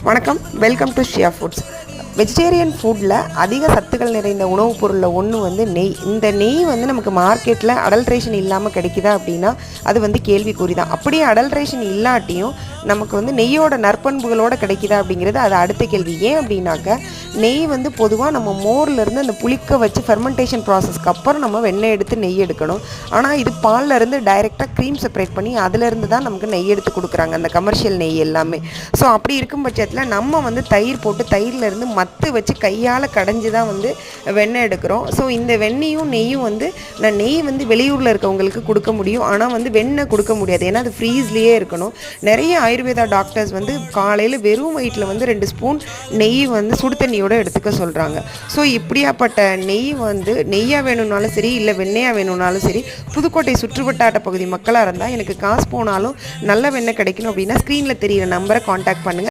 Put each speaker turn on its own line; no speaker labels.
வணக்கம், welcome to Shia foods. Vegetarian ஃபுட்டில் அதிக சத்துக்கள் நிறைந்த உணவுப் பொருளில் ஒன்று வந்து நெய். இந்த நெய் வந்து நமக்கு மார்க்கெட்டில் அடல்ட்ரேஷன் இல்லாமல் கிடைக்குதா அப்படின்னா அது வந்து கேள்விக்குறி தான். அப்படியே அடல்ட்ரேஷன் இல்லாட்டியும் நமக்கு வந்து நெய்யோட நற்பண்புகளோடு கிடைக்குதா அப்படிங்கிறது அது அடுத்த கேள்வி. ஏன் அப்படின்னாக்க நெய் வந்து பொதுவாக நம்ம மோர்லேருந்து அந்த புளிக்க வச்சு ஃபெர்மெண்டேஷன் ப்ராசஸ்க்கு அப்புறம் நம்ம வெண்ணெய் எடுத்து நெய் எடுக்கணும். ஆனால் இது பால்லேருந்து டைரெக்டாக க்ரீம் செப்பரேட் பண்ணி அதிலேருந்து தான் நமக்கு நெய் எடுத்து கொடுக்குறாங்க, அந்த கமர்ஷியல் நெய் எல்லாமே. ஸோ அப்படி இருக்கும் பட்சத்தில் நம்ம வந்து தயிர் போட்டு தயிர்லேருந்து மத்து வச்சு கையால் கடைஞ்சி தான் வந்து வெண்ணெய் எடுக்கிறோம். ஸோ இந்த வெண்ணெயும் நெய்யும் வந்து நான் நெய் வந்து வெளியூரில் இருக்கவங்களுக்கு கொடுக்க முடியும், ஆனால் வந்து வெண்ணெய் கொடுக்க முடியாது. ஏன்னா அது ஃப்ரீஸ்லேயே இருக்கணும். நிறைய ஆயுர்வேதா டாக்டர்ஸ் வந்து காலையில் வெறும் வயிற்றில் வந்து 2 ஸ்பூன் நெய் வந்து சுடு தண்ணியோடு எடுத்துக்க சொல்கிறாங்க. ஸோ இப்படியாப்பட்ட நெய் வந்து நெய்யாக வேணும்னாலும் சரி, இல்லை வெண்ணெயாக வேணும்னாலும் சரி, புதுக்கோட்டை சுற்றுவட்டார பகுதி மக்களாக இருந்தால் எனக்கு காசு போனாலும் நல்ல வெண்ணெய் கிடைக்கணும் அப்படின்னா ஸ்க்ரீனில் தெரிகிற நம்பரை காண்டாக்ட் பண்ணுங்கள்.